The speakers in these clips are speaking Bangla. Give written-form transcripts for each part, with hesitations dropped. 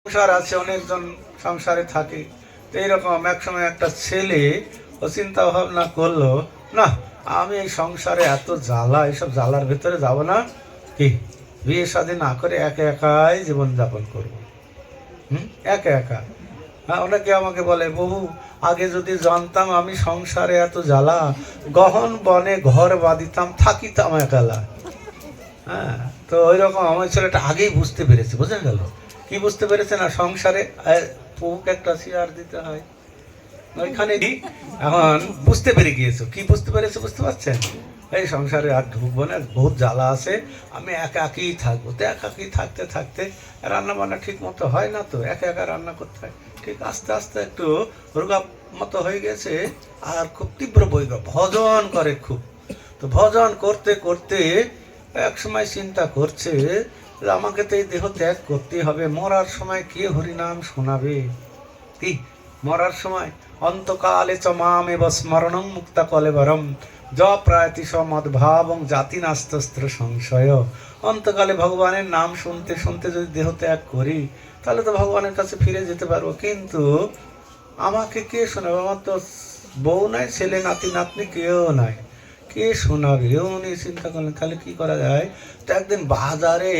সংসার আছে, অনেকজন সংসারে থাকে। তো এইরকম একসময় একটা ছেলে ও চিন্তা ভাবনা করলো, না আমি এই সংসারে এত জ্বালা, এইসব জ্বালার ভেতরে যাব না, কি বিয়ে শাদী না করে একা একাই জীবনযাপন করব। একা একা। হ্যাঁ, অনেকে আমাকে বলে, বহু আগে যদি জানতাম আমি সংসারে এত জ্বালা, গহন বনে ঘর বাঁধিতাম, থাকিতাম একালা। হ্যাঁ, তো ওই রকম আমার ছেলেটা আগেই বুঝতে পেরেছে, বোঝা গেল। কি বুঝতে পেরেছে? না, সংসারে পুক একটা শেয়ার দিতে হয় ওইখানে। এখন বুঝতে পেরে গিয়েছো, কি বুঝতে পেরেছে বুঝতে পারছেন? এই সংসারে আর ঢুকবো না, বহুত জ্বালা আছে, আমি একাকিই থাকবো। তো একাকি থাকতে থাকতে রান্না বান্না ঠিক মতো হয় না, তো একা একা রান্না করতে হয়। ঠিক আস্তে আস্তে একটু রোগা মতো হয়ে গেছে। আর খুব তীব্র বৈর ভজন করে খুব। তো ভজন করতে করতে এক সময় চিন্তা করছে যে আমাকে তো এই দেহ ত্যাগ করতে হবে, মরার সময় কে হরিনাম শোনাবে? কি মরার সময় অন্তকালে চ মাম এব স্মরণং মুক্তা কলেবরম য প্রায়তি মদ্ভাবং জাতি নাস্তস্ত্র সংশয়। অন্তকালে ভগবানের নাম শুনতে শুনতে যদি দেহ ত্যাগ করি, তাহলে তো ভগবানের কাছে ফিরে যেতে পারবো। কিন্তু আমাকে কে শোনাবে? আমার তো বউ নাই, ছেলে নাতি নাতনি কেউ নাই, কে শোনাবে? উনি চিন্তা করলেন তাহলে কি করা যায়। তো একদিন বাজারে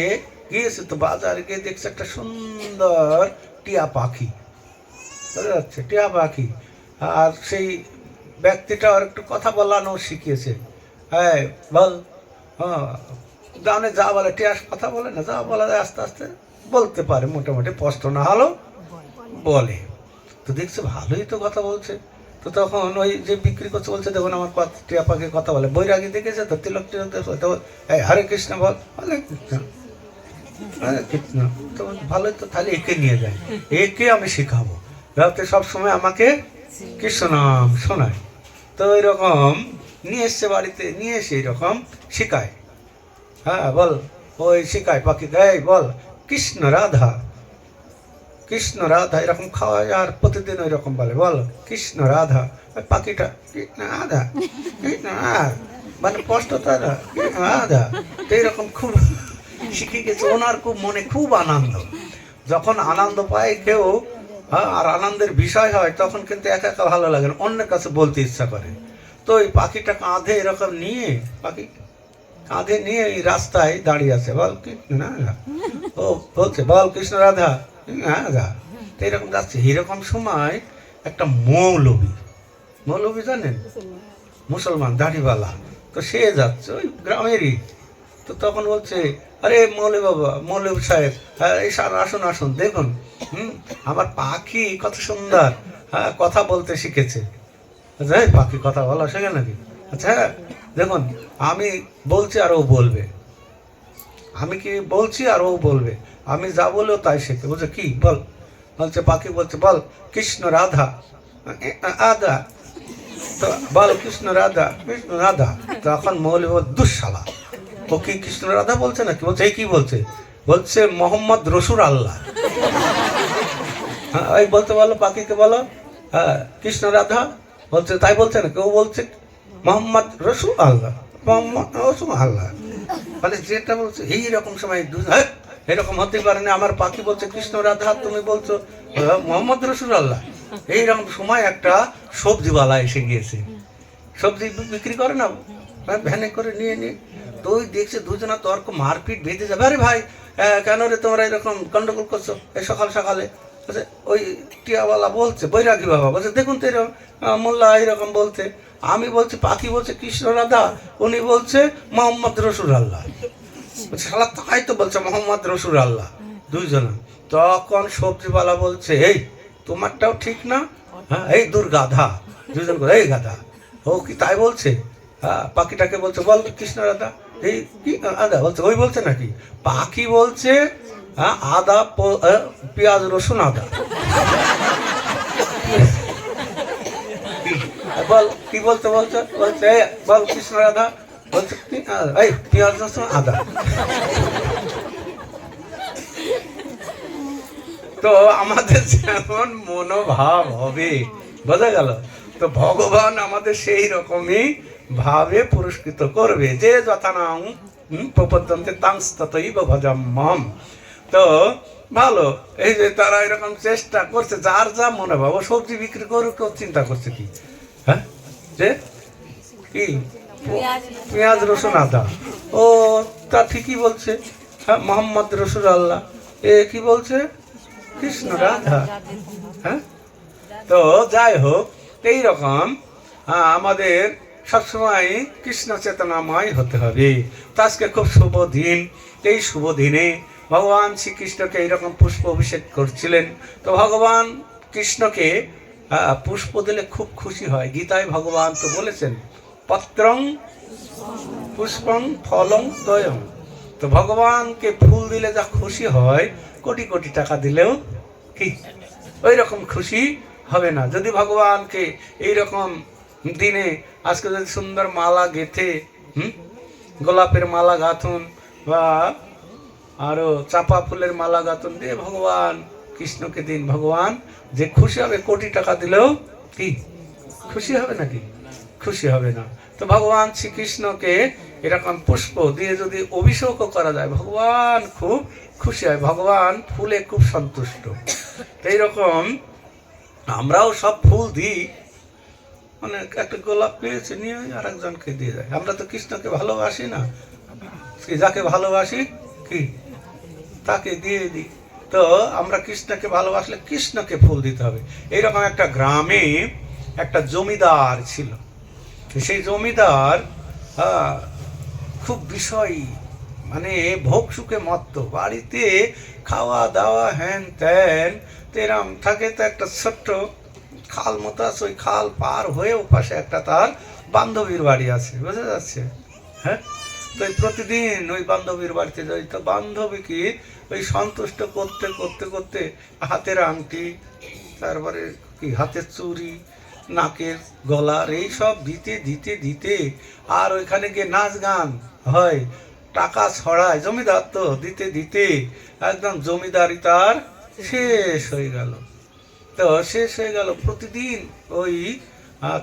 গিয়েছে, তো বাজারে গিয়ে দেখছে একটা সুন্দর টিয়া পাখি, বুঝা যাচ্ছে, টিয়া পাখি। আর সেই ব্যক্তিটা আর একটু কথা বলানো শিখিয়েছে। হ্যাঁ বল, হ্যাঁ গানে যা বলে, টিয়া কথা বলে না, যা বলা যায় আস্তে আস্তে বলতে পারে, মোটামুটি স্পষ্ট না হলো বলে। তো দেখছে ভালোই তো কথা বলছে। তো তখন ওই যে বিক্রি করছে বলছে, দেখুন আমার টিয়া পাখি কথা বলে। বৈরাগী দেখেছে তো, তিলক টিলক দেখো তো, এই হরে কৃষ্ণ বল, হরে কৃষ্ণ, হরে কৃষ্ণ। তো ভালোই তো, তাহলে একে নিয়ে যায়, একে আমি শিখাবো, রাতে সবসময় আমাকে কৃষ্ণ নাম শোনায়। তো ওই রকম নিয়ে এসছে বাড়িতে, নিয়ে এসে এইরকম শিখায়। হ্যাঁ বল, ওই শিখায় পাখি, এই বল কৃষ্ণ রাধা, কৃষ্ণ রাধা এরকম খাওয়ায়। আর প্রতিদিন ওই রকম বলে, বল কৃষ্ণ রাধা। ওই পাখিটা কৃষ্ণ রাধা, কৃষ্ণ রাধা, মানে স্পষ্ট তারা কৃষ্ণ রাধা। তো এইরকম খুব শিখে গেছে। ওনার খুব মনে খুব আনন্দ। যখন আনন্দ পায় কেউ, হ্যাঁ, আর আনন্দের বিষয় হয়, তখন কিন্তু একা একা ভালো লাগে না, অন্যের কাছে বলতে ইচ্ছা করে। তো ওই পাখিটা কাঁধে এরকম নিয়ে, পাখি কাঁধে নিয়ে এই রাস্তায় দাঁড়িয়ে আছে, বল কৃষ্ণ রাধা। ও বলছে, বল কৃষ্ণ রাধা রাধা। তো এরকম যাচ্ছে। এরকম সময় একটা মৌলবী, মৌলবী জানেন, মুসলমান দাড়িওয়ালা, তো সে যাচ্ছে ওই গ্রামেরই। তো তখন বলছে, আরে মৌলবী বাবা, মৌলবী সাহেব, হ্যাঁ এই সার আসুন আসুন, দেখুন আমার পাখি কত সুন্দর, হ্যাঁ কথা বলতে শিখেছে। আচ্ছা, এই পাখি কথা বলা শেখে নাকি? আচ্ছা হ্যাঁ, দেখুন আমি বলছি আর ও বলবে, আমি কি বলছি আর ও বলবে, আমি যা বলেও তাই শেখে। বলছে কি বল? বলছে পাখি বলছে, বল কৃষ্ণ রাধা আদা। তো বল কৃষ্ণ রাধা, কৃষ্ণ রাধা। তখন মৌলী বল, দুঃশালা, ও কি কৃষ্ণ রাধা বলছে নাকি? বলছে এই কি বলছে? বলছে মোহাম্মদ রসুল আল্লাহ। হ্যাঁ ওই বলতে বলো, পাখিকে বলো, হ্যাঁ কৃষ্ণ রাধা। বলছে তাই বলছে না, কেউ বলছে মোহাম্মদ রসুল আল্লাহ, মোহাম্মদ রসুল আল্লাহ। মানে যেটা বলছে এইরকম সময় এরকম হতে পারে না। আমার পাখি বলছে কৃষ্ণ রাধা, তুমি বলছো মোহাম্মদ রসুল আল্লাহ। এইরকম সময় একটা সবজিওয়ালা এসে গিয়েছে, সবজি বিক্রি করে না, ভ্যানে করে নিয়ে নিয়ে। তো ওই দেখছে দুজনা তর্ক, মারপিট বেঁধে যাবে। আরে ভাই কেন রে তোমরা এরকম গন্ডগোল করছো এই সকাল সকালে? ওই টিয়াওয়ালা বলছে, বৈরাগী বাবা বলছে, দেখুন তো এরকম মোল্লা এরকম বলছে। আমি বলছি পাখি বলছে কৃষ্ণ রাধা, উনি বলছে মোহাম্মদ রসুল আল্লাহ। বলছে শালা তাই তো বলছে মোহাম্মদ রসুল আল্লাহ দুইজনা। তখন সবজিওয়ালা বলছে, এই তোমারটাও ঠিক না, হ্যাঁ এই দুর্গাধা। দুজন করে, এই গাধা, ও কি তাই বলছে? হ্যাঁ পাখিটাকে বলছে, বল কৃষ্ণ রাধা, এই কি আদা বলছে, ওই বলছে নাকি? পাখি বলছে হ্যাঁ আদা, পেঁয়াজ রসুন আদা। বল কি বলতে বলছে? বলছে বল কৃষ্ণ রাধা, বলছে এই পেঁয়াজ রসুন আদা। তো আমাদের যেমন মনোভাব হবে, বোঝা গেল? তো ভগবান আমাদের সেই রকমই ভাবে পুরস্কৃত করবে, যে যথানাং প্রপদ্যন্তে তাংস্ততৈব ভজাম্যহম। তো ভালো। এই যে তারা এরকম চেষ্টা করছে, যার যা মনে ভাবো সবজি বিক্রি করুক, কেউ চিন্তা করছে কি, হ্যাঁ, যে কি পেঁয়াজ রসুন আদা, ও তা ঠিকই বলছে। হ্যাঁ, মোহাম্মদ রসুল আল্লাহ, এ কি বলছে, কৃষ্ণ রাধা। হ্যাঁ, তো যাই হোক, এইরকম আমাদের সবসময় কৃষ্ণ চেতনাময় হতে হবে। তো আজকে খুব শুভ দিন, এই শুভ দিনে ভগবান শ্রীকৃষ্ণকে এইরকম পুষ্প অভিষেক করছিলেন। তো ভগবান কৃষ্ণকে পুষ্প দিলে খুব খুশি হয়। গীতায় ভগবান তো বলেছেন, পত্রং পুষ্পং ফলং তয়ং। তো ভগবানকে ফুল দিলে যা খুশি হয়, কোটি কোটি টাকা দিলেও কি ওই রকম খুশি হবে না। যদি ভগবানকে এইরকম দিনে আজকে যদি সুন্দর মালা গেঁথে, গোলাপের মালা গাঁথুন বা আরো চাপা ফুলের মালা গাঁথুন দিয়ে ভগবান কৃষ্ণকে দিন, ভগবান যে খুশি হবে, কোটি টাকা দিলেও কি খুশি হবে নাকি? খুশি হবে না। তো ভগবান শ্রীকৃষ্ণকে এরকম পুষ্প দিয়ে যদি অভিষেকও করা যায়, ভগবান খুব খুশি হয়, ভগবান ফুলে খুব সন্তুষ্ট। তো এইরকম আমরাও সব ফুল দিই, মানে একটা গোলাপ পেয়েছে নিয়ে আর একজনকে দিয়ে যায়। আমরা তো কৃষ্ণকে ভালোবাসি না, যাকে ভালোবাসি কি তাকে দিয়ে দিই। তো আমরা কৃষ্ণকে ভালোবাসলে কৃষ্ণকে ফুল দিতে হবে। এইরকম একটা গ্রামে একটা জমিদার ছিল। সেই জমিদার খুব বিষয়ী, মানে ভোগ সুখে মত্ত, বাড়িতে খাওয়া দাওয়া হ্যান ত্যান তেরাম থাকে। তো একটা ছোট্ট খাল মতো আছে, ওই খাল পার হয়ে ও পাশে একটা তার বান্ধবীর বাড়ি আছে, বুঝা যাচ্ছে? হ্যাঁ, তো প্রতিদিন ওই বান্ধবীর বাড়িতে যাই। তো বান্ধবীকে ওই সন্তুষ্ট করতে করতে করতে হাতের আংটি, তারপরে কি হাতের চুড়ি, নাকের গলার এইসব দিতে দিতে দিতে, আর ওইখানে গিয়ে নাচ গান হয়, টাকা ছড়ায়, জমিদার তো দিতে দিতে একদম জমিদারি তার শেষ হয়ে গেল। তো শেষ হয়ে গেল, প্রতিদিন ওই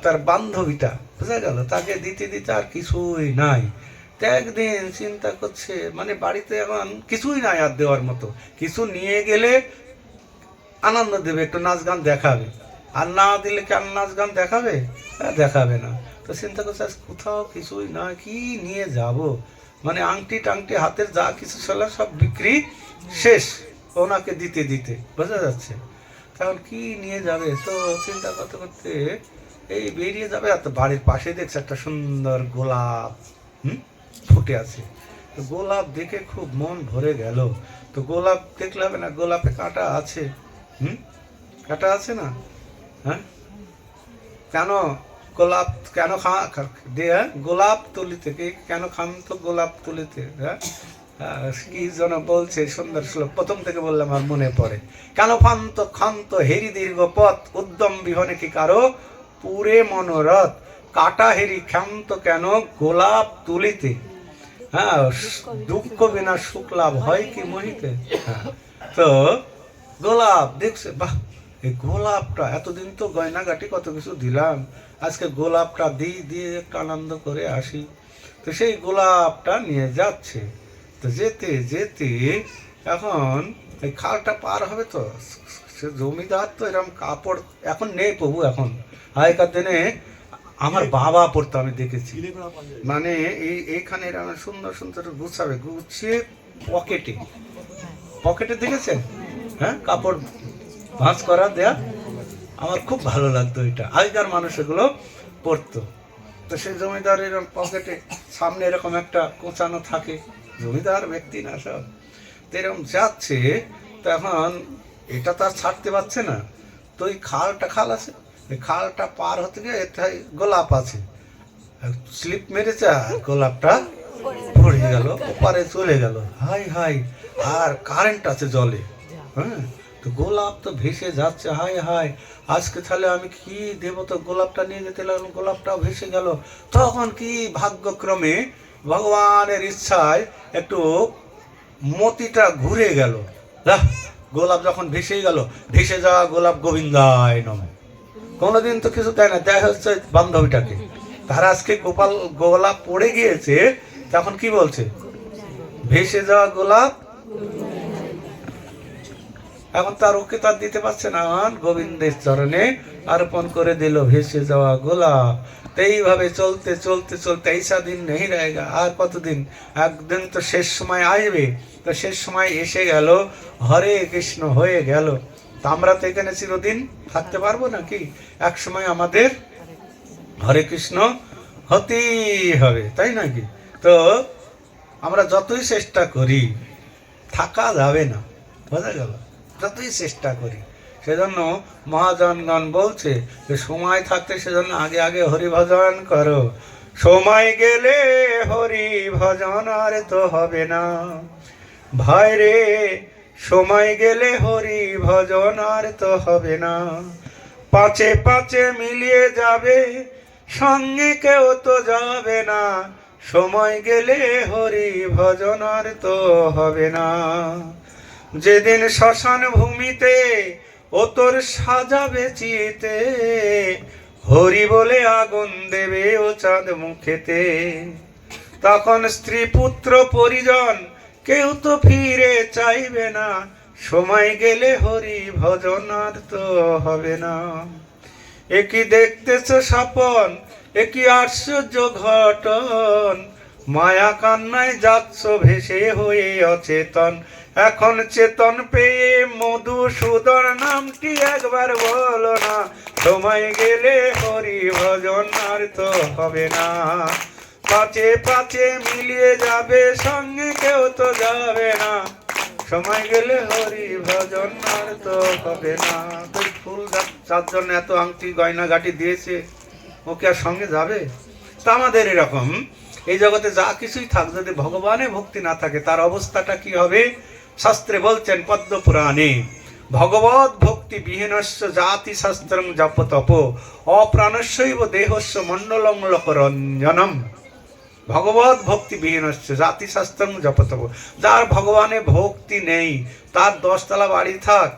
তার বান্ধবীটা, বুঝা গেল, তাকে দিতে দিতে আর কিছুই নাই। তো একদিন চিন্তা করছে, মানে বাড়িতে এখন কিছুই নাই আর দেওয়ার মতো, কিছু নিয়ে গেলে আনন্দ দেবে, একটু নাচ গান দেখাবে, আর না দিলে কেন নাচ গান দেখাবে? দেখাবে না। তো চিন্তা করছে আজ কোথাও কিছুই নয়, কি নিয়ে যাব, মানে আংটি টাংটি হাতের যা কিছু ছিল সব বিক্রি শেষ ওনাকে দিতে দিতে, বোঝা যাচ্ছে? তখন কি নিয়ে যাবে? তো চিন্তা করতে করতে এই বেরিয়ে যাবে, আর তো বাড়ির পাশে দেখছে একটা সুন্দর গোলাপ ফুটে আছে। তো গোলাপ দেখে খুব মন ভরে গেল। তো গোলাপ দেখলে হবে না, গোলাপে কাঁটা আছে, কাঁটা আছে না? হ্যাঁ, কেন গোলাপ কেন দিয়ে গোলাপ তুলিতে, কি কেন খান তো গোলাপ তুলিতে? হ্যাঁ, কি যেন বলছে সুন্দর শ্লোক, প্রথম থেকে বললাম আর মনে পড়ে। কেন ফান্ত খান্ত হেরি দীর্ঘ পথ, উদ্যম বিহনে কি কারো পুরে মনোরথ, কাটা হেরি ক্ষান্ত কেন গোলাপ তুলিতে, হ্যাঁ, দুঃখ বিনা সুখ লাভ হয় কি মোহিতে। হ্যাঁ, তো গোলাপ দেখছে, বাহ, এই গোলাপটা, এতদিন তো গয়নাগাটি কত কিছু দিলাম, আজকে গোলাপটা দিয়ে দিয়ে একটু আনন্দ করে আসি। তো সেই গোলাপটা নিয়ে যাচ্ছে। তো যেতে যেতে এখন এই খালটা পার হবে, তো সে জমিদার তো এরকম কাপড় এখন নেই প্রভু, এখন আগেকার দিনে আমার বাবা পড়তো, আমি দেখেছি, মানে এইখানে এরকম সুন্দর সুন্দর গুছাবে, গুছিয়ে পকেটে পকেটে দেখেছেন? হ্যাঁ, কাপড় ভাঁজ করা দেয়া, আমার খুব ভালো লাগতো এটা, আগেকার মানুষ এগুলো পড়তো। তো সেই জমিদার এরকম পকেটে সামনে এরকম একটা কোঁচানো থাকে, জমিদার ব্যক্তি না সব, তো এরকম যাচ্ছে। তখন এটা তো আর ছাড়তে পারছে না, তো ওই খাল আছে, ওই খালটা পার হতে গিয়ে এটাই গোলাপ আছে, স্লিপ মেরেছে আর গোলাপটা পড়ে গেল, ওপারে চলে গেল। হাই হাই, আর কারেন্ট আছে জলে, হ্যাঁ, তো গোলাপ তো ভেসে যাচ্ছে, হাই হাই, আজকে তাহলে আমি কি দেবো? তো গোলাপটা নিয়ে যেতে লাগলাম, গোলাপটাও ভেসে গেল। তখন কি ভাগ্যক্রমে ভগবানের ইচ্ছায় একটু মতিটা ঘুরে গেল, গোলাপ যখন ভেসে গেল, ভেসে যাওয়া গোলাপ গোবিন্দায় নমঃ। কোনোদিন তো কিছু দেয় না, দেখা হচ্ছে বান্ধবীটাকে, তার আজকে গোলাপ পড়ে গিয়েছে, তখন কি বলছে? ভেসে যাওয়া গোলাপ এখন তার ওকে তার দিতে পারছে না, গোবিন্দের চরণে অর্পণ করে দিল ভেসে যাওয়া গোলাপ। তো এইভাবে চলতে চলতে চলতে ऐसा দিন নেই रहेगा। আর কতদিন, একদিন তো শেষ সময় আসবে। তো শেষ সময় এসে গেল, হরে কৃষ্ণ হয়ে গেল। তা আমরা তো এখানে চিরদিন থাকতে পারবো নাকি? এক সময় আমাদের হরে কৃষ্ণ হতেই হবে, তাই নাকি? তো আমরা যতই চেষ্টা করি থাকা যাবে না, বোঝা গেল? যতই চেষ্টা করি। সেজন্য মহাজনগণ বলছে যে সময় থাকতে সেজন্য আগে আগে হরি ভজন করো। সময় গেলে হরি ভজন আর তো হবে না ভাই রে, সময় গেলে হরি ভজন আর তো হবে না। পাঁচে পাঁচে মিলিয়ে যাবে, সঙ্গে কেউ তো যাবে না। সময় গেলে হরি ভজন আর তো হবে না। যেদিন শ্মশান ভূমিতে ও তোর সাজাবে চিতে, হরি বলে আগুন দেবে ও চাঁদ মুখেতে। তখন স্ত্রী পুত্র পরিজন কেউ তো ফিরে চাইবে না। সময় গেলে হরি ভজন আর তো হবে না। একই দেখতেছ স্বপন, একই আশ্চর্য ঘটন, মায়া কান্নায় যাচ্ছ ভেসে হয়ে অচেতন। এখন চেতন পেয়ে মধুসূদন নামটি একবার বলো না। সময় গেলে হরি ভজন আর তো হবে না। পাঁচে পাঁচে মিলিয়ে যাবে, সঙ্গে কেউ তো যাবে না। সময় গেলে হরি ভজন আর তো হবে না। তো ফুল চারজন এত আংটি গয়না গাটি দিয়েছে, ওকে আর সঙ্গে যাবে? তা আমাদের এরকম এই জগতে যা কিছুই থাক, যদি ভগবানের ভক্তি না থাকে তার অবস্থাটা কি হবে? শাস্ত্রে বলছেন পদ্ম পুরাণে, ভগবত ভক্তি বিহীনস্য জাতি শাস্ত্রং জপ তপ অপ্রাণস্যৈব দেহস্য মণ্ডলং লোকরঞ্জনম। ভগবত ভক্তি বিহীনস্য জাতি শাস্ত্রং জপ তপ, যার ভগবানের ভক্তি নেই, তার 10 তলা বাড়ি থাক,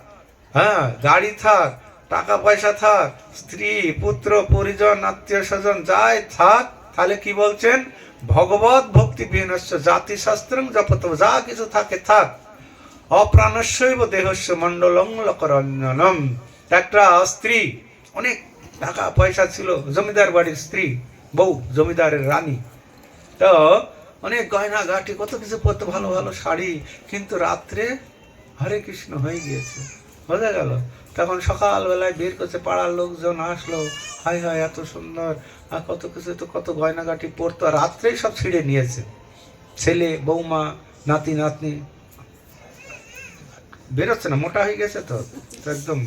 হ্যাঁ গাড়ি থাক, টাকা পয়সা থাক, স্ত্রী পুত্র পরিজন আত্মীয় স্বজন যাই থাক, তাহলে কি বলছেন? ভগবত ভক্তি বিহীনস্য জাতি শাস্ত্রং জপ তপ, যা কিছু থাকে থাক, অপ্রাণস্যৈব দেহস্য মণ্ডলং লোকরঞ্জনম। একটা স্ত্রী, অনেক টাকা পয়সা ছিল, জমিদার বাড়ির স্ত্রী, বউ, জমিদারের রানী, তো অনেক গয়না গাটি কত কিছু পরতো, ভালো ভালো শাড়ি, কিন্তু রাত্রে হরে কৃষ্ণ হয়ে গিয়েছে, বোঝা গেল? তখন সকালবেলায় বের করছে, পাড়ার লোকজন আসলো, হায় হায় এত সুন্দর, আর কত কিছু, তো কত গয়নাগাটি পরতো, রাত্রেই সব ছিঁড়ে নিয়েছে। ছেলে বৌমা নাতি নাতনি বেরোচ্ছে না, মোটা হয়ে গেছে তো একদম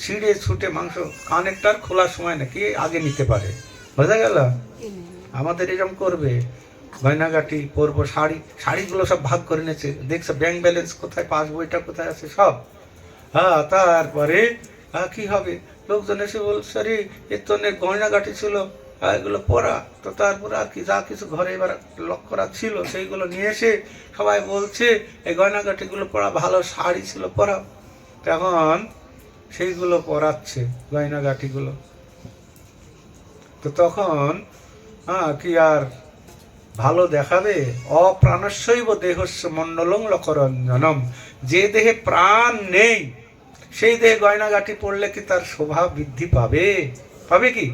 ছিঁড়ে ছুটে মাংস, কানেরটার খোলার সময় নাকি আগে নিতে পারে, বোঝা গেল? আমাদের এরকম করবে, গয়নাগাটি পরবো, শাড়িগুলো সব ভাগ করে নিয়েছে, দেখছে ব্যাংক ব্যালেন্স কোথায়, পাসবইটা কোথায় আছে সব। হ্যাঁ, তারপরে কি হবে? লোকজন এসে বলছে, আরে এর তো অনেক গয়নাগাটি ছিল, এগুলো পরা, তো তারপরে আর কি যা কিছু ঘরে এবার লক করা ছিল সেইগুলো নিয়ে এসে সবাই বলছে এই গয়নাগাটিগুলো পরা, ভালো শাড়ি ছিল পরা, তখন সেইগুলো পরাচ্ছে গয়নাগাটিগুলো। তো তখন কি আর ভালো দেখাবে? অপ্রাণস্যৈব দেহস্য মণ্ডলং লোকরঞ্জনম, যে দেহে প্রাণ নেই সেই দেহে গয়নাগাটি পড়লে কি তার শোভা বৃদ্ধি পাবে? পাবে কি?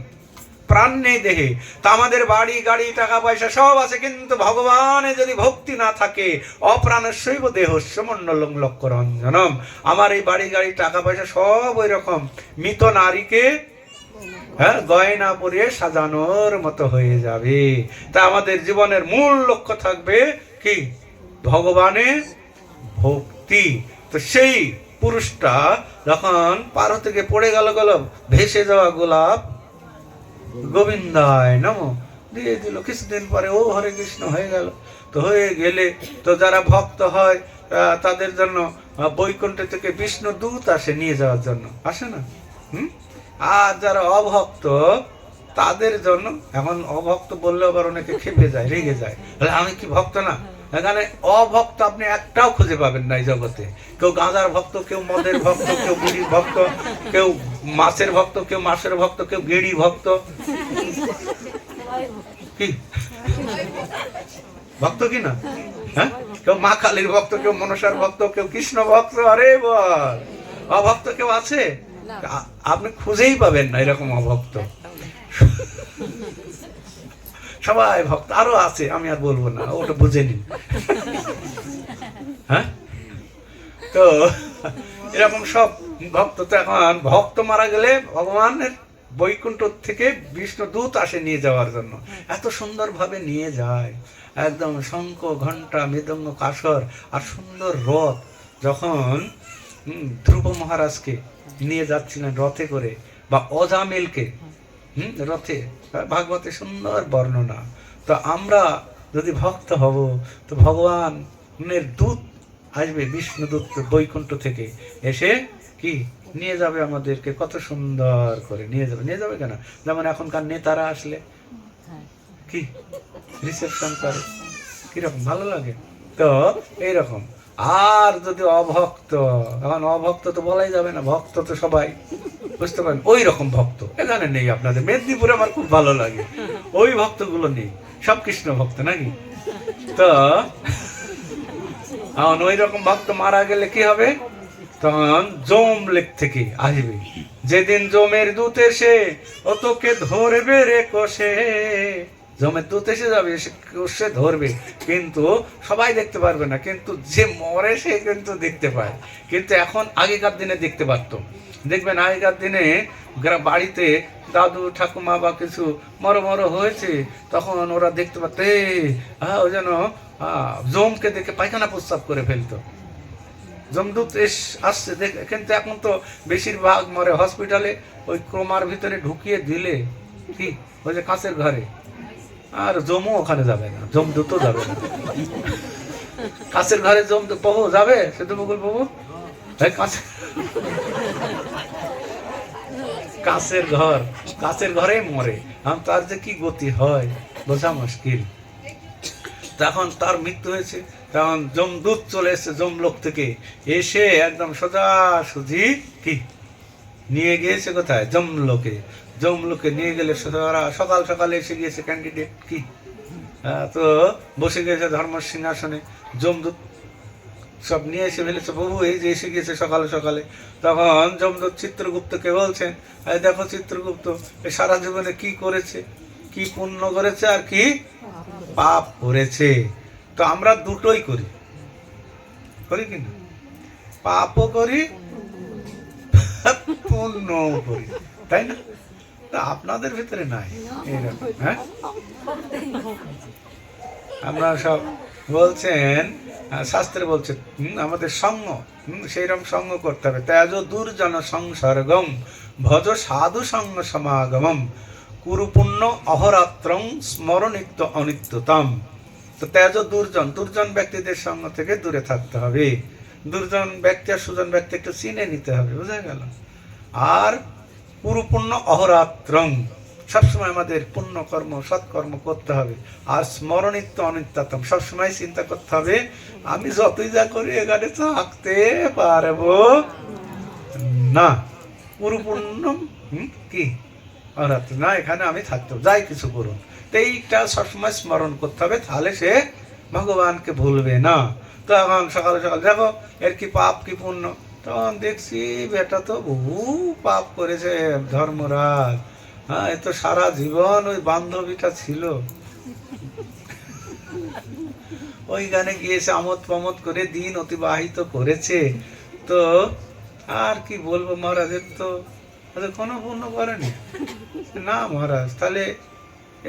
প্রাণ নেই দেহে। তা আমাদের বাড়ি গাড়ি টাকা পয়সা সব আছে, কিন্তু ভগবানে যদি ভক্তি না থাকে, অপ্রাণস্যৈব দেহস্য মণ্ডলং লোকরঞ্জনম, আমার এই বাড়ি গাড়ি টাকা পয়সা সব ওই রকম মৃত নারীকে গয়না পরিয়ে সাজানোর মতো হয়ে যাবে। তা আমাদের জীবনের মূল লক্ষ্য থাকবে কি? ভগবানের ভক্তি। তো সেই পুরুষটা যখন পার থেকে পড়ে গেল, ভেসে যাওয়া গোলাপ গোবিন্দায় নমঃ দিয়ে দিল, কিছুদিন পরে ও হরে কৃষ্ণ হয়ে গেল। তো হয়ে গেলে তো যারা ভক্ত হয় তাদের জন্য বৈকুণ্ঠ থেকে বিষ্ণু দূত আসে নিয়ে যাওয়ার জন্য, আসে না? আর যারা অভক্ত তাদের জন্য, এখন অভক্ত বললে আবার অনেকে খেপে যায়, রেগে যায়, আমি কি ভক্ত না? এখানে অভক্ত আপনি একটাও খুঁজে পাবেন না এই জগতে। কেউ গাঁজার ভক্ত, কেউ মদের ভক্ত, কেউ বিড়ির ভক্ত, কেউ মাছের ভক্ত, কেউ মাছের ভক্ত, কেউ গেড়ি ভক্ত, কি ভক্ত কি না? হ্যাঁ, কেউ মা কালীর ভক্ত, কেউ মনসার ভক্ত, কেউ কৃষ্ণ ভক্ত। আরে বল, অভক্ত কেউ আছে? আপনি খুঁজেই পাবেন না এরকম অভক্ত। সবাই ভক্ত। আরো আছে, আমি আর বলবো না, ওটা বুঝে নিন। হ্যাঁ, তো এরকম সব ভক্ত। তো এখন ভক্ত মারা গেলে ভগবানের বৈকুণ্ঠ থেকে বিষ্ণু দূত আসে নিয়ে যাওয়ার জন্য। এত সুন্দরভাবে নিয়ে যায়, একদম শঙ্খ ঘণ্টা মৃদঙ্গ কাসর আর সুন্দর রথ। যখন ধ্রুব মহারাজকে নিয়ে যাচ্ছিলেন রথে করে, বা অজামিলকে রথে, ভাগবতে সুন্দর বর্ণনা। তো আমরা যদি ভক্ত হব, তো ভগবানের দূত আসবে, বিষ্ণুদূত বৈকুণ্ঠ থেকে এসে কি নিয়ে যাবে আমাদেরকে, কত সুন্দর করে নিয়ে যাবে। নিয়ে যাবে কেন? যেমন এখনকার নেতারা আসলে কি রিসেপশন করে, কিরকম ভালো লাগে। তো এইরকম। আর যদি অভক্ত, এখন অভক্ত তো বলাই যাবে না, ভক্ত তো সবাই, বুঝতে পারেন? ওই রকম ভক্ত এখানে নেই আপনাদের মেদিনীপুরে, আমার খুব ভালো লাগে। ওই ভক্তগুলো নেই, সব কৃষ্ণ ভক্ত নাকি? তো এখন ওই রকম ভক্ত মারা গেলে কি হবে? তখন জম লেক থেকে আসবে। যেদিন জমের দূত এসে ও তোকে ধরবে রে কষে, জমের দূত এসে যাবে, এসে কষে ধরবে, কিন্তু সবাই দেখতে পারবে না, কিন্তু যে মরে সে কিন্তু দেখতে পায়। কিন্তু এখন আগেকার দিনে দেখতে পারতো। দেখবেন আগেকার দিনে বাড়িতে দাদু ঠাকুমা বা কিছু মর হয়েছে, তখন ওরা দেখতে পারতো, ও যেন জমকে দেখে পায়খানা প্রস্রাব করে ফেলতো, জমদূত আসছে দেখে। কিন্তু এখন তো বেশিরভাগ মরে হসপিটালে, ওই ক্রোমার ভিতরে ঢুকিয়ে দিলে কি, ওই যে কাঁচের ঘরে, আর জমও ওখানে যাবে না, জমদূতও যাবে না। কাঁচের ঘরে জমদূত প্রভু যাবে, সিদ্ধ বকুল প্রভু কাঁচের ঘর, কাঁচের ঘরে মরে। তার যে কি গতি হয় বোঝা মুশকিল। তখন তার মৃত্যু হয়েছে, তখন যমদূত চলে এসেছে যমলোক থেকে, এসে একদম সোজাসুজি কি নিয়ে গিয়েছে কোথায়? যমলোকে। যমলোকে নিয়ে গেলে সকাল সকালে এসে গিয়েছে ক্যান্ডিডেট কি, তো বসে গিয়েছে ধর্ম সিংহাসনে। যমদূত সব নিয়ে এসে ফেলেছে, প্রভু এই যে এসে গিয়েছে সকালে সকালে। তখন যমদূত চিত্রগুপ্তকে বলছেন, দেখো চিত্রগুপ্ত, সারা জীবনে কি করেছে, কি পুণ্য করেছে আর কি পাপ করেছে। তো আমরা দুটোই করি, করি কিনা? পাপও করি, পুণ্যও করি, তাই না? তা আপনাদের ভিতরে নাই এইরকম। হ্যাঁ, আমরা সব বলছেন, শাস্ত্রে বলছে আমাদের সঙ্গ, সেইরকম সঙ্গ করতে হবে। ত্যাজ দুর্জন সংসর্গম ভজ সাধু সঙ্গ সমাগমম কুরুপুণ্য অহরাত্রং স্মরণিত্য অনিত্যতম। তো ত্যাজ দুর্জন, দুর্জন ব্যক্তিদের সঙ্গ থেকে দূরে থাকতে হবে। দুর্জন ব্যক্তি আর সুজন ব্যক্তি একটু চিনে নিতে হবে, বুঝা গেল? আর কুরুপুণ্য অহরাত্রং, সবসময় আমাদের পুণ্য কর্ম সৎকর্ম করতে হবে। আর স্মরণিত্য অনিত্যতম, সবসময় চিন্তা করতে হবে আমি যতই যা করি এখানে থাকতে পারবো না। পুরুপুণ্য কি অহরাত্র না, এখানে আমি থাকতে, যাই কিছু করুন। তো এইটা সবসময় স্মরণ করতে হবে, তাহলে সে ভগবানকে ভুলবে না। তো এখন সকালে সকালে দেখো এর কি পাপ কি পুণ্য, তখন দেখছি বেটা তো বহু পাপ করেছে ধর্মরাজ। হ্যাঁ, এ তো সারা জীবন ওই বান্ধবীটা ছিল, ওই গানে গিয়েছে, আমোদ প্রমোদ করে দিন অতিবাহিত করেছে। তো আর কি বলবো, মহারাজের তো কোনো পুণ্য করেনি না মহারাজ, তাহলে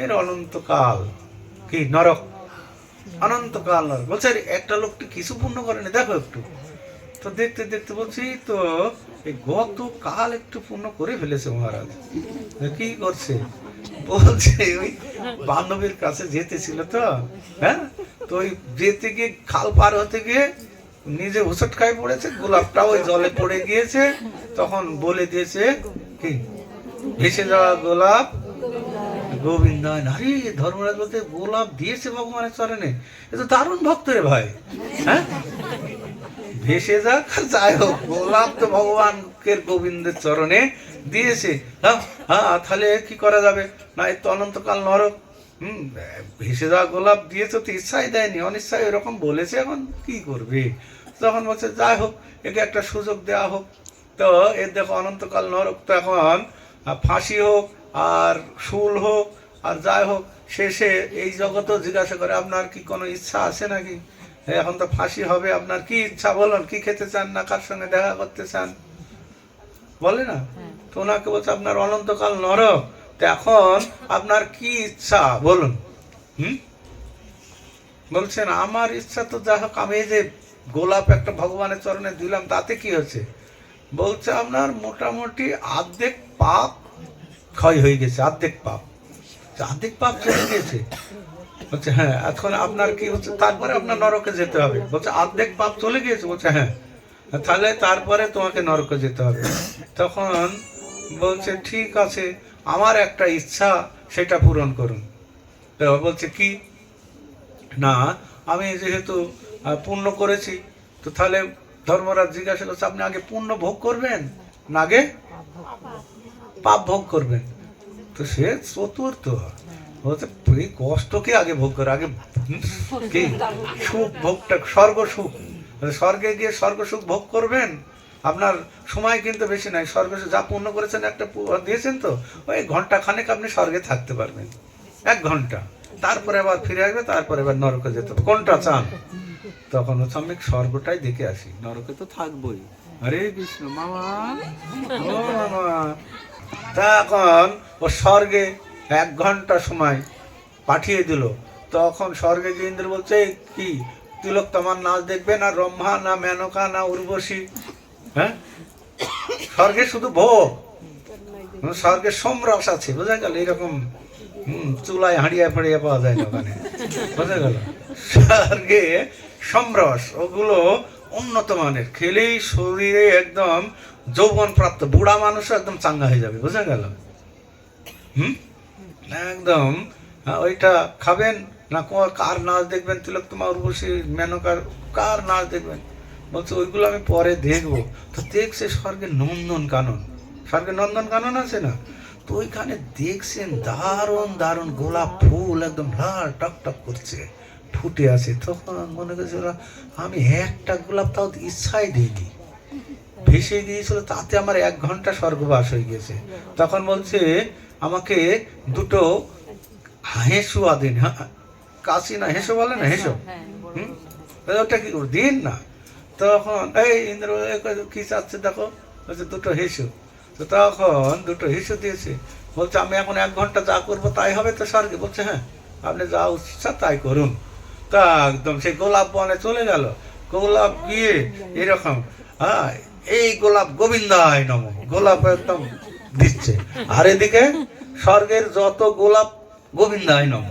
এর অনন্তকাল কি নরক, অনন্তকাল নরক। বলছে একটা লোকটি কিছু পুণ্য করেনি, দেখো একটু। তো দেখতে দেখতে বলছি তো এই গতকাল একটু পুণ্য করে ফেলেছে মহারাজ। কি করছে? বলছে ওই বান্ধবীর কাছে যেতেছিল তো, হ্যাঁ, তো ওই যেতে গিয়ে খাল পার হতে গিয়ে নিজে হুসট খাই পড়েছে, গোলাপটা ওই জলে পড়ে গিয়েছে। তখন বলে দিয়েছে কি, ভেসে যাওয়া গোলাপ গোবিন্দ। আরে ধর্মরাজ বলতে গোলাপ দিয়েছে ভগবানের চরণে, এ তো দারুণ ভক্ত রে ভাই। হ্যাঁ, ভেসে যাক যাই হোক, গোলাপ তো ভগবানকে গোবিন্দের চরণে দিয়েছে। হ্যাঁ, তাহলে কি করা যাবে না, এই তো অনন্তকাল নরক। ভেসে যাওয়া গোলাপ দিয়েছে তো ইচ্ছাই দেয়নি, অনিচ্ছায় এরকম বলেছে, এখন কি করবে? তখন বলছে যাই হোক, একে একটা সুযোগ দেওয়া হোক। তো এর দেখো অনন্তকাল নরক। তো এখন ফাঁসি হোক আর শুল হোক আর যাই হোক, শেষে এই জগতেও জিজ্ঞাসা করে আপনার কি কোনো ইচ্ছা আছে নাকি? এখন তো ফাঁসি হবে, আপনার কি ইচ্ছা বলুন, কি খেতে চান না কার সঙ্গে দেখা করতে চান, বলে না? তো ওনাকে বলছে আপনার অনন্তকাল নরক, তো এখন আপনার কি ইচ্ছা বলুন। বলছেন আমার ইচ্ছা তো যা হোক, আমি এই যে গোলাপ একটা ভগবানের চরণে দিলাম তাতে কি হচ্ছে? বলছে আপনার মোটামুটি অর্ধেক পাপ ক্ষয় হয়ে গেছে, অর্ধেক পাপ চলে গেছে। বলছে হ্যাঁ, এখন আপনার কি হচ্ছে? তারপরে আপনার নরকে যেতে হবে। বলছে অর্ধেক পাপ চলে গিয়েছে? বলছে হ্যাঁ, তাহলে তারপরে তোমাকে নরকে যেতে হবে। তখন বলছে ঠিক আছে, আমার একটা ইচ্ছা, সেটা পূরণ করুন। তো বলছে কি? না, আমি যেহেতু পুণ্য করেছি, তো তাহলে ধর্মরাজ জিজ্ঞাসা করছে আপনি আগে পুণ্য ভোগ করবেন না আগে পাপ ভোগ করবেন? তো সে চতুর্থ বলছে এই কষ্টকে আগে ভোগ করে, আগে কি সুখ ভোগটা, স্বর্গ সুখ, স্বর্গে গিয়ে স্বর্গ সুখ ভোগ করবেন। আপনার সময় কিন্তু বেশি নাই, স্বর্গ যা পুণ্য করেছেন একটা দিয়েছেন, তো ওই ঘন্টা খানেক আপনি স্বর্গে থাকতে পারবেন, 1 ঘন্টা, তারপরে আবার ফিরে আসবে, তারপরে এবার নরকে যেতে হবে। কোনটা চান? তখন হচ্ছে আমি স্বর্গটাই দেখে আসি, নরকে তো থাকবোই। হরে কৃষ্ণ মামা, ও মামা। তখন ও স্বর্গে 1 ঘন্টা সময় পাঠিয়ে দিল। তখন স্বর্গে যে ইন্দ্র বলছে কি তিলক তোমার নাচ দেখবে না রম্ভা না মেনকা না উর্বশী? হ্যাঁ, স্বর্গে শুধু ভোগ, স্বর্গে সোমরস আছে, বোঝা গেল? এরকম চুলায় হাঁড়িয়া ফাড়িয়া পাওয়া যায় না ওখানে, বোঝা গেল? স্বর্গে সোমরস, ওগুলো উন্নত মানের, খেলেই শরীরে একদম যৌবন প্রাপ্ত, বুড়া মানুষও একদম চাঙ্গা হয়ে যাবে, বোঝা গেল? একদম ওইটা খাবেন না, কার নাচ দেখবেন, তিলক তোমার উর্বশী মেনকার কার নাচ দেখবেন? বলছে ওইগুলো আমি পরে দেখবো। তো দেখছে স্বর্গের নন্দন কানন, স্বর্গে নন্দন কানন আছে না, তো ওইখানে দেখছেন দারুণ দারুণ গোলাপ ফুল একদম লাল টকটক করছে, ফুটে আছে। তখন মনে করছে ওরা আমি একটা গোলাপ তাও ইচ্ছাই দিইনি, ভেসে দিয়েছিল, তাতে আমার 1 ঘন্টা স্বর্গবাস হয়ে গেছে। তখন বলছে আমাকে 2টো হেঁসু দিন, কাশি না হেঁসো বলে না, হেঁসো, ওটা কি দিন না। তখন এই ইন্দ্র কি চাচ্ছে দেখো, বলছে 2টো হেঁসু। তো তখন 2টো হেঁসু দিয়েছে। বলছে আমি এখন 1 ঘন্টা যা করবো তাই হবে তো স্বর্গে? বলছে হ্যাঁ, আপনি যা ইচ্ছা তাই করুন। তা একদম সেই গোলাপ বনে চলে গেল। গোলাপ গিয়ে এরকম এই গোলাপ গোবিন্দায় নম, গোলাপ একদম দিচ্ছে, আর এদিকে স্বর্গের যত গোলাপ গোবিন্দায় নম,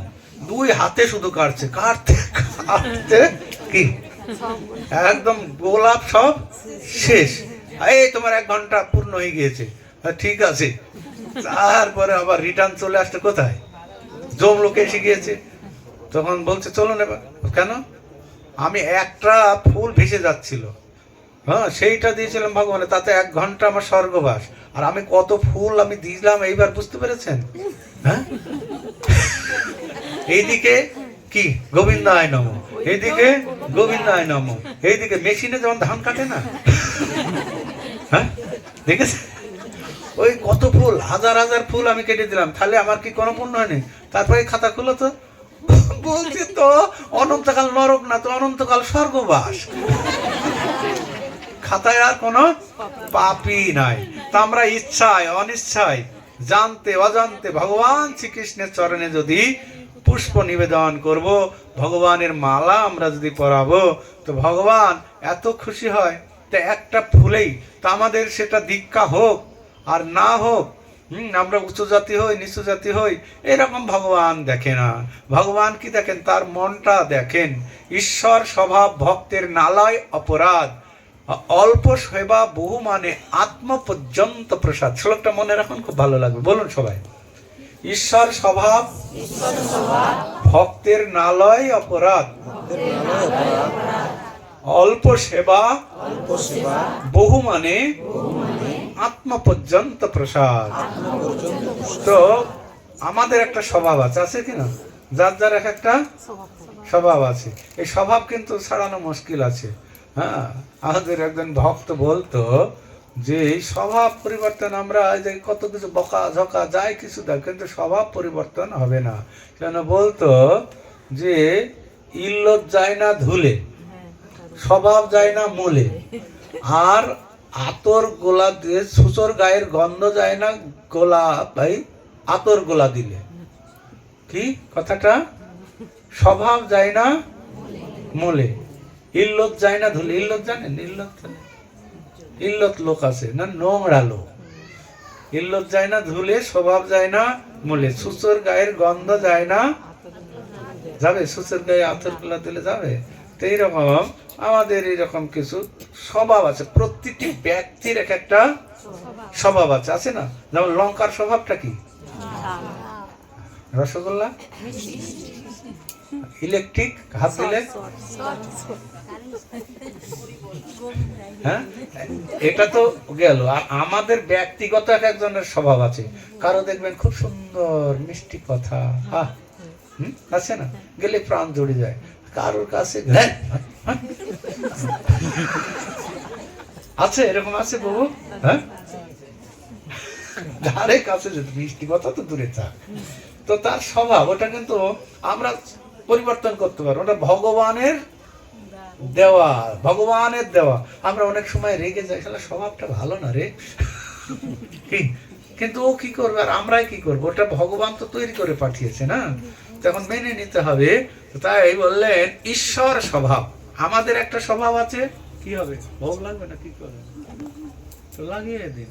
2 হাতে শুধু কাটছে, কাটতে কাটতে কি একদম গোলাপ সব শেষ। এই তোমার 1 ঘন্টা পূর্ণ হয়ে গিয়েছে, ঠিক আছে। তারপরে আবার রিটার্ন চলে আসতে কোথায়, যমলোকে এসে গিয়েছে। তখন বলছে চলুন এবার। কেন? আমি একটা ফুল ভেসে যাচ্ছিল, হ্যাঁ সেইটা দিয়েছিলাম ভগবানের, তাতে 1 ঘন্টা আমার স্বর্গবাস, আর আমি কত ফুল আমি দিলাম এইবার বুঝতে পেরেছেন? হ্যাঁ, এইদিকে কি গোবিন্দায় নম, এইদিকে গোবিন্দায় নম, এইদিকে মেশিনে যেমন ধান কাটে না, হ্যাঁ দেখেছে, ওই কত ফুল, হাজার হাজার ফুল আমি কেটে দিলাম, তাহলে আমার কি কোনো পুণ্য হয়নি? তারপরে খাতা খুলো তো, বলছি তো অনন্তকাল নরক না, তো অনন্তকাল স্বর্গবাস, খাতায় আর কোনো পাপই নাই। তা আমরা ইচ্ছায় অনিচ্ছায় জানতে অজান্তে ভগবান শ্রীকৃষ্ণের চরণে যদি পুষ্প নিবেদন করব, ভগবানের মালা আমরা যদি পরাবো, তো ভগবান এত খুশি হয়। তো একটা ফুলেই তা আমাদের সেটা দীক্ষা হোক আর না হোক, আমরা উচ্চ জাতি হই নিচু জাতি হই, এরকম ভগবান দেখে না। ভগবান কি দেখেন? তার মনটা দেখেন। ঈশ্বর স্বভাব ভক্তের নালয় অপরাধ, অল্প সেবা বহু মানে আত্ম পর্যন্ত প্রসাদ। শ্লোকটা মনে রাখুন, খুব ভালো লাগবে, বলুন সবাই। ঈশ্বর স্বভাব ভক্তের নালয় অপরাধ, অল্প সেবা বহু মানে আত্ম পর্যন্ত প্রসাদ। তো আমাদের একটা স্বভাব আছে, আছে কিনা? যার যার এক একটা স্বভাব আছে। এই স্বভাব কিন্তু ছাড়ানো মুশকিল আছে। হ্যাঁ, আমাদের একজন ভক্ত বলতো যে এই স্বভাব পরিবর্তন, আমরা এই যে কত কিছু বকা ঝকা যায় কিছু দেয়, কিন্তু স্বভাব পরিবর্তন হবে না। কেন বলতো যে ইল্লত যায় না ধুলে, স্বভাব যায় না মূলে, আর আতর গোলা দিয়ে সুচোর গায়ের গন্ধ যায় না গোলা ভাই আতর গোলা দিলে। কি কথাটা? স্বভাব যায় না মূলে, ইল্লত যায় না ধুলে। ইল্লত জানেন? ইল্লত ইল্লত লোক আছে না, নোংরা লোক। ইল্লত যায় না ধুলে, স্বভাব যায় না মূলে, সুচোর গায়ের গন্ধ যায় না, যাবে? সুচোর গায়ে আতর গোলা দিলে যাবে? তো এইরকম আমাদের এইরকম কিছু স্বভাব আছে, প্রত্যেকটি ব্যক্তির এক একটা স্বভাব আছে, আছে না? যেমন লঙ্কার স্বভাবটা কি? রসগোল্লা, ইলেকট্রিক হাত দিলে, হ্যাঁ, এটা তো গেল। আর আমাদের ব্যক্তিগত এক একজনের স্বভাব আছে। কারো দেখবেন খুব সুন্দর মিষ্টি কথা, আছে না, গেলে প্রাণ জুড়ে যায়। কারোর কাছে আছে, এরকম আছে বহু। হ্যাঁ, ধারে কাছে মিষ্টি কথা তো দূরে থাক। তো তার স্বভাব, ওটা কিন্তু আমরা পরিবর্তন করতে পারবো। ওটা ভগবানের দেওয়া, ভগবানের দেওয়া। আমরা অনেক সময় রেগে যাই, শালা স্বভাবটা ভালো না রে, কিন্তু ও কি করবে আর আমরাই কি করবো? ওটা ভগবান তো তৈরি করে পাঠিয়েছে না, তখন মেনে নিতে হবে। তাই বললেন ঈশ্বর স্বভাব। আমাদের একটা স্বভাব আছে, কি হবে? ভোগ লাগবে না, কি করবে? তো লাগিয়ে দিন।